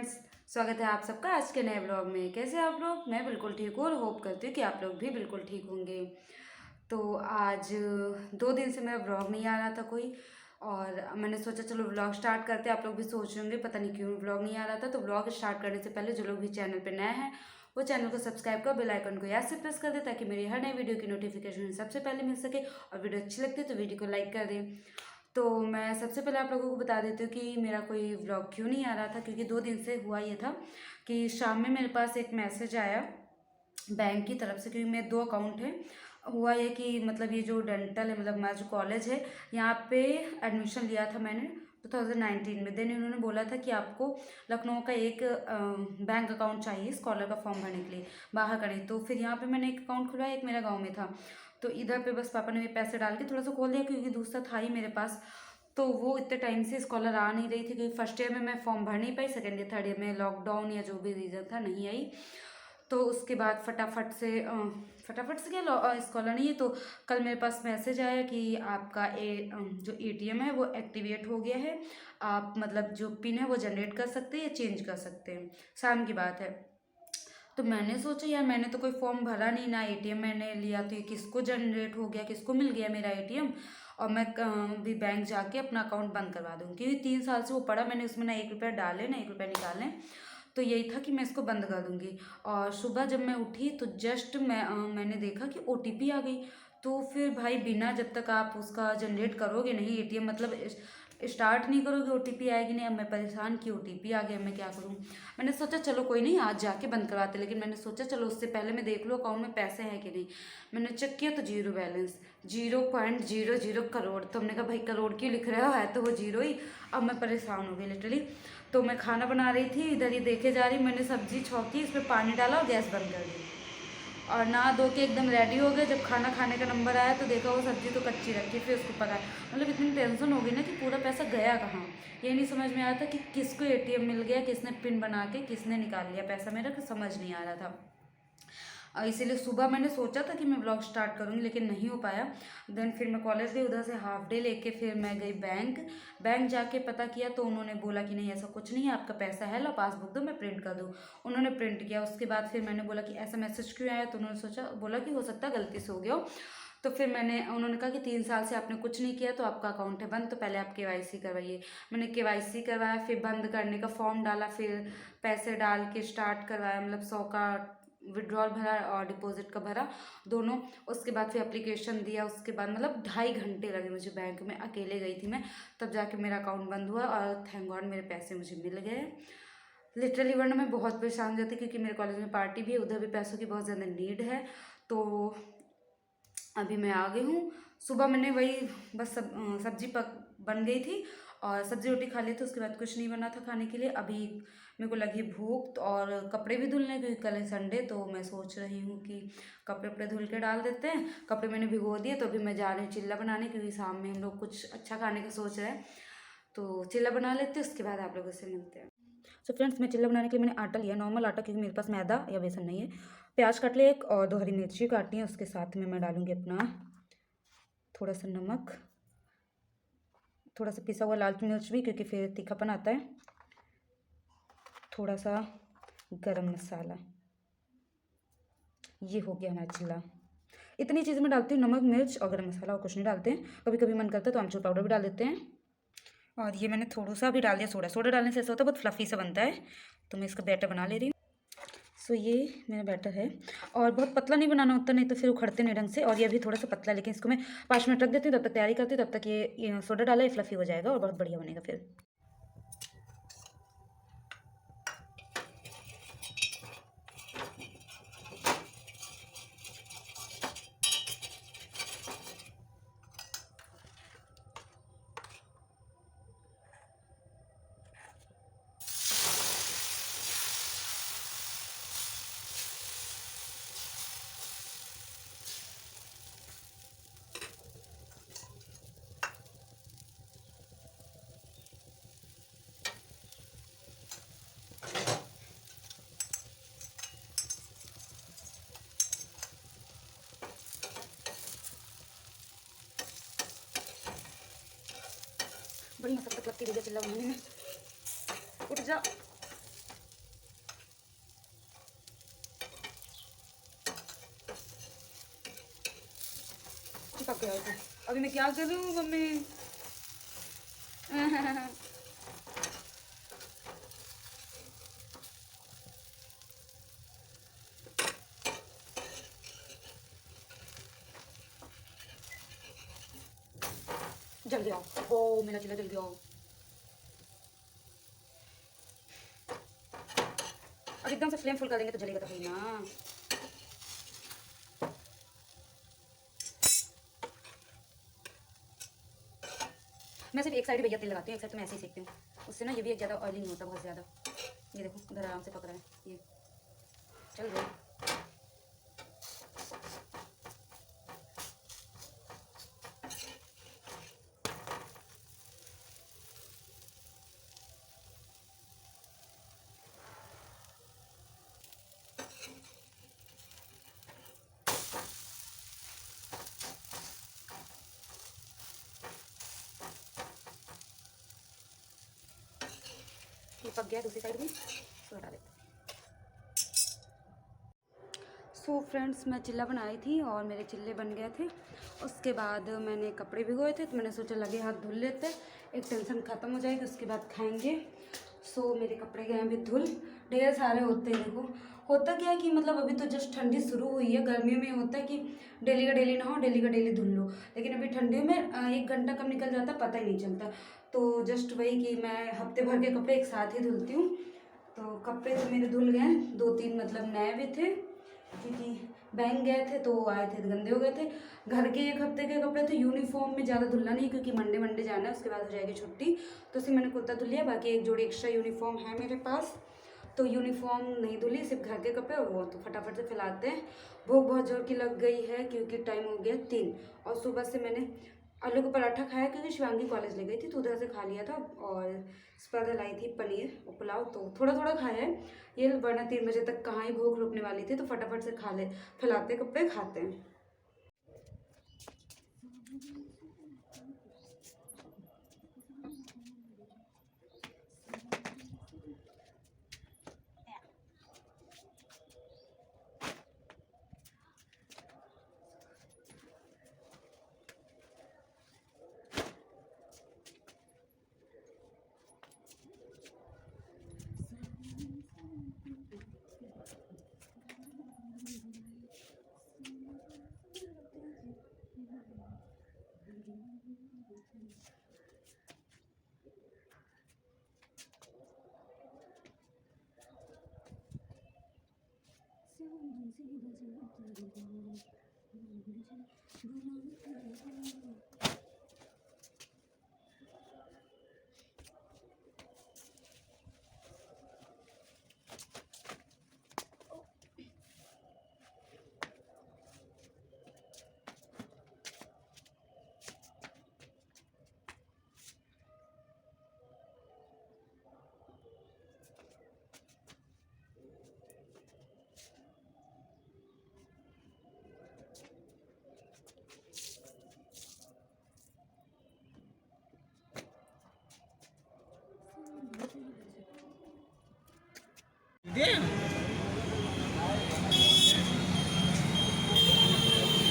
Friends, स्वागत है आप सबका आज के नए ब्लॉग में। कैसे आप लोग? मैं बिल्कुल ठीक हूँ और होप करती हूँ कि आप लोग भी बिल्कुल ठीक होंगे। तो आज 2 दिन से मेरा ब्लॉग नहीं आ रहा था कोई, और मैंने सोचा चलो ब्लॉग स्टार्ट करते हैं। आप लोग भी सोच रहे होंगे पता नहीं क्यों ब्लॉग नहीं आ रहा था। तो ब्लॉग स्टार्ट करने से पहले जो लोग भी चैनल पर नए हैं वो चैनल को सब्सक्राइब कर बेल आइकन को याद से प्रेस कर दे, ताकि मेरी हर नई वीडियो की नोटिफिकेशन सबसे पहले मिल सके। और वीडियो अच्छी लगती है तो वीडियो को लाइक कर दें। तो मैं सबसे पहले आप लोगों को बता देती हूँ कि मेरा कोई व्लॉग क्यों नहीं आ रहा था, क्योंकि 2 दिन से हुआ ये था कि शाम में मेरे पास एक मैसेज आया बैंक की तरफ से, क्योंकि मेरे 2 अकाउंट हैं। हुआ ये कि मतलब ये जो डेंटल है, मतलब हमारा जो कॉलेज है यहाँ पे एडमिशन लिया था मैंने 2019 में। देन उन्होंने बोला था कि आपको लखनऊ का एक बैंक अकाउंट चाहिए स्कॉलर का फॉर्म भरने के लिए, बाहर का नहीं। तो फिर यहाँ पे मैंने एक अकाउंट खुलवाया, एक मेरा गाँव में था। तो इधर पे बस पापा ने पैसे डाल के थोड़ा सा खोल दिया, क्योंकि दूसरा था ही मेरे पास। तो वो इतने टाइम से स्कॉलर आ नहीं रही थी, क्योंकि फर्स्ट ईयर में मैं फॉर्म भर नहीं पाई, सेकेंड ईयर थर्ड ईयर में लॉकडाउन या जो भी रीज़न था नहीं आई। तो उसके बाद फटाफट से क्या स्कॉलर नहीं है। तो कल मेरे पास मैसेज आया कि आपका जो एटीएम है वो एक्टिवेट हो गया है। आप मतलब जो पिन है वो जनरेट कर सकते हैं या चेंज कर सकते हैं। शाम की बात है। तो मैंने सोचा यार मैंने तो कोई फॉर्म भरा नहीं, ना एटीएम मैंने लिया, तो ये किसको जनरेट हो गया, किसको मिल गया मेरा एटीएम। और मैं भी बैंक जाके अपना अकाउंट बंद करवा दूँ, क्योंकि 3 साल से वो पड़ा, मैंने उसमें ना 1 रुपया डाले ना 1 रुपया निकाले। तो यही था कि मैं इसको बंद कर दूंगी। और सुबह जब मैं उठी तो जस्ट मैंने देखा कि ओटीपी आ गई। तो फिर भाई बिना जब तक आप उसका जनरेट करोगे नहीं एटीएम, मतलब स्टार्ट नहीं करोगे ओटीपी आएगी नहीं। अब मैं परेशान कि ओटीपी आ गया, मैं क्या करूँ। मैंने सोचा चलो कोई नहीं, आज जाके बंद करवाते। लेकिन मैंने सोचा चलो उससे पहले मैं देख लूँ अकाउंट में पैसे हैं कि नहीं। मैंने चेक किया तो जीरो बैलेंस, 0.00 करोड़। तो हमने कहा भाई करोड़ क्यों लिख रहे हो, है तो वो जीरो ही। अब मैं परेशान हो गई लिटरली। तो मैं खाना बना रही थी, इधर ही देखे जा रही, मैंने सब्जी छौंकी, इस पर पानी डाला और गैस बंद कर दी। और नहा धो के एकदम रेडी हो गए। जब खाना खाने का नंबर आया तो देखा वो सब्जी तो कच्ची रखी, फिर उसको पकाया। मतलब इतनी टेंशन हो गई ना कि पूरा पैसा गया कहाँ। ये नहीं समझ में आया था कि किसको एटीएम मिल गया, किसने पिन बना के किसने निकाल लिया पैसा मेरा, कि समझ नहीं आ रहा था। इसीलिए सुबह मैंने सोचा था कि मैं ब्लॉग स्टार्ट करूँगी, लेकिन नहीं हो पाया। देन फिर मैं कॉलेज गई, उधर से हाफ डे लेके फिर मैं गई बैंक जाके पता किया तो उन्होंने बोला कि नहीं ऐसा कुछ नहीं है, आपका पैसा है, लो पासबुक दो मैं प्रिंट कर दूँ। उन्होंने प्रिंट किया। उसके बाद फिर मैंने बोला कि ऐसा मैसेज क्यों आया, तो उन्होंने बोला कि हो सकता है गलती से हो गया हो। तो फिर उन्होंने कहा कि 3 साल से आपने कुछ नहीं किया तो आपका अकाउंट है बंद, तो पहले आप केवाईसी करवाइए। मैंने केवाईसी करवाया, फिर बंद करने का फॉर्म डाला, फिर पैसे डाल के स्टार्ट करवाया, मतलब 100 का विड्रॉल भरा और डिपॉजिट का भरा दोनों। उसके बाद फिर एप्लीकेशन दिया। उसके बाद मतलब 2.5 घंटे लगे मुझे बैंक में, अकेले गई थी मैं, तब जाके मेरा अकाउंट बंद हुआ। और थैंक गॉड मेरे पैसे मुझे मिल गए लिटरली, वरना मैं बहुत परेशान हो जाती, क्योंकि मेरे कॉलेज में पार्टी भी है, उधर भी पैसों की बहुत ज़्यादा नीड है। तो अभी मैं आ गई हूँ। सुबह मैंने वही बस सब्जी बन गई थी और सब्जी रोटी खा ली थी। उसके बाद कुछ नहीं बना था खाने के लिए। अभी मेरे को लगी भूख और कपड़े भी धुलने, क्योंकि कल है संडे। तो मैं सोच रही हूँ कि कपड़े धुल के डाल देते हैं। कपड़े मैंने भिगो दिए, तो अभी मैं जा रही हूँ चिल्ला बनाने, क्योंकि शाम में हम लोग कुछ अच्छा खाने का सोच रहे हैं। तो चिल्ला बना लेते हैं, उसके बाद आप लोगों से मिलते हैं। सो फ्रेंड्स, मैं चिल्ला बनाने के लिए मैंने आटा लिया, नॉर्मल आटा, क्योंकि मेरे पास मैदा या बेसन नहीं है। प्याज काट लिया एक, और 2 हरी मिर्ची काटनी है। उसके साथ में मैं डालूंगी अपना थोड़ा सा नमक, थोड़ा सा पिसा हुआ लाल मिर्च भी, क्योंकि फिर तीखापन आता है, थोड़ा सा गरम मसाला। ये हो गया हमारा चिल्ला। इतनी चीज़ें मैं डालती हूँ, नमक मिर्च और गरम मसाला, और कुछ नहीं डालते हैं। कभी कभी मन करता है तो आमचूर पाउडर भी डाल देते हैं। और ये मैंने थोड़ा सा भी डाल दिया सोडा डालने से ऐसा होता है बहुत फ्लफ़ी सा बनता है। तो मैं इसका बैटर बना ले रही हूँ। सो ये मेरा बैटर है, और बहुत पतला नहीं बनाना होता, नहीं तो फिर उखड़ते नहीं ढंग से। और ये अभी थोड़ा सा पतला, लेकिन इसको मैं 5 मिनट रख देती हूँ, तब तक तैयारी करती हूँ, तब तक ये सोडा डाला है फ्लफ़ी हो जाएगा और बहुत बढ़िया बनेगा फिर। बड़ी मसक्कत लगती है चिल्ला बनाने में। उठ जा। पक गया था। अभी मैं क्या कर रही हूँ मम्मी? जल गया। ओ मेरा चिल्ला जल गया। अब एकदम से फ्लेम फुल कर देंगे तो जलेगा तो भाई ना। मैं सिर्फ एक साइड भैया तेल लगाती हूँ, एक साइड तो मैं ऐसे ही सेकती हूँ, उससे ना ये भी एक ज़्यादा ऑयली नहीं होता बहुत ज़्यादा। ये देखो उधर आराम से पक रहा है, ये चल रहा है। ये पक गया, दूसरी साइड भी इसको हटा देते हैं। सो फ्रेंड्स, मैं चिल्ला बनाई थी और मेरे चिल्ले बन गए थे। उसके बाद मैंने कपड़े भिगोए थे तो मैंने सोचा लगे हाथ धुल लेते, एक टेंशन ख़त्म हो जाएगी, उसके बाद खाएंगे। सो मेरे कपड़े गए अभी धुल, ढेर सारे होते हैं। देखो होता क्या है कि मतलब अभी तो जस्ट ठंडी शुरू हुई है। गर्मियों में होता है कि डेली का डेली नहाओ, डेली का डेली धुल लो, लेकिन अभी ठंडियों में 1 घंटा कब निकल जाता पता ही नहीं चलता। तो जस्ट वही कि मैं हफ्ते भर के कपड़े एक साथ ही धुलती हूँ। तो कपड़े तो मेरे धुल गए, 2-3 मतलब नए भी थे क्योंकि बैंक गए थे तो आए थे तो गंदे हो गए थे। घर के 1 हफ्ते के कपड़े थे। यूनिफॉर्म में ज़्यादा धुलना नहीं क्योंकि मंडे मंडे जाना है, उसके बाद हो जाएगी छुट्टी, तो उससे मैंने कुर्ता धुल लिया। बाकी एक जोड़ी एक्स्ट्रा यूनिफॉर्म है मेरे पास, तो यूनिफॉर्म नहीं धुली, सिर्फ घर के कपड़े, और वो तो फटाफट से फैलाते हैं। भूख बहुत जोर की लग गई है क्योंकि टाइम हो गया 3, और सुबह से मैंने आलू का पराठा खाया क्योंकि शिवांगी कॉलेज ले गई थी तो उधर से खा लिया था, और इसके बाद लाई थी पनीर और पुलाव, तो थोड़ा थोड़ा खाया है ये, वरना 3 बजे तक कहाँ ही भूख रुकने वाली थी, तो फटाफट से खा ले, फैलाते कपड़े खाते हैं।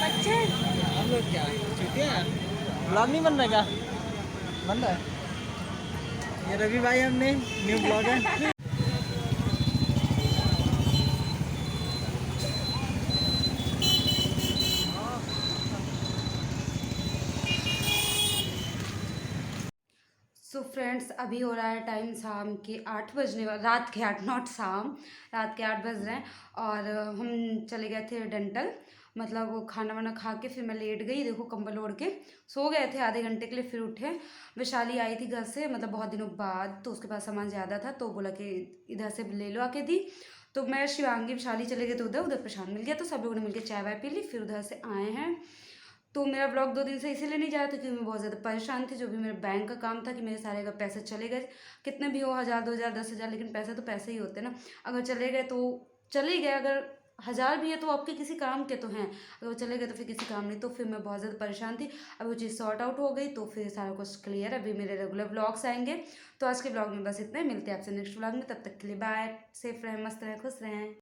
बच्चे हम लोग क्या चुतिया ब्लॉग नहीं बन रहा क्या? बन रहा है ये रवि भाई, हमने न्यू ब्लॉग है। सो फ्रेंड्स, अभी हो रहा है टाइम शाम के 8 बजने वाला, रात के 8, नॉट शाम, रात के 8 बज रहे हैं। और हम चले गए थे डेंटल, मतलब वो खाना वाना खा के फिर मैं लेट गई, देखो कंबल ओढ़ के सो गए थे आधे घंटे के लिए, फिर उठे। वैशाली आई थी घर से, मतलब बहुत दिनों बाद, तो उसके पास सामान ज़्यादा था तो बोला कि इधर से ले लो आके दी। तो मैं शिवांगी वैशाली चले गए, तो उधर उधर प्रशांत मिल गया, तो सब लोगों ने मिलकर चाय वाय पी ली, फिर उधर से आए हैं। तो मेरा ब्लॉग 2 दिन से इसीलिए नहीं जा रहा था क्योंकि मैं बहुत ज़्यादा परेशान थी, जो भी मेरे बैंक का काम था कि मेरे सारे अगर पैसे चले गए, कितने भी हो, 1000 2000 10,000, लेकिन पैसे तो पैसे ही होते हैं ना। अगर चले गए तो चले गए, अगर 1000 भी है तो आपके किसी काम के तो हैं, अगर वो चले गए तो फिर किसी काम नहीं। तो फिर मैं बहुत ज़्यादा परेशान थी। अब वो चीज़ सॉर्ट आउट हो गई तो फिर सारा कुछ क्लियर। अभी मेरे रेगुलर ब्लॉग्स आएंगे। तो आज के ब्लॉग में बस इतना ही, मिलते हैं आपसे नेक्स्ट ब्लॉग में, तब तक के लिए बाय, सेफ रहें, मस्त रहें, खुश रहें।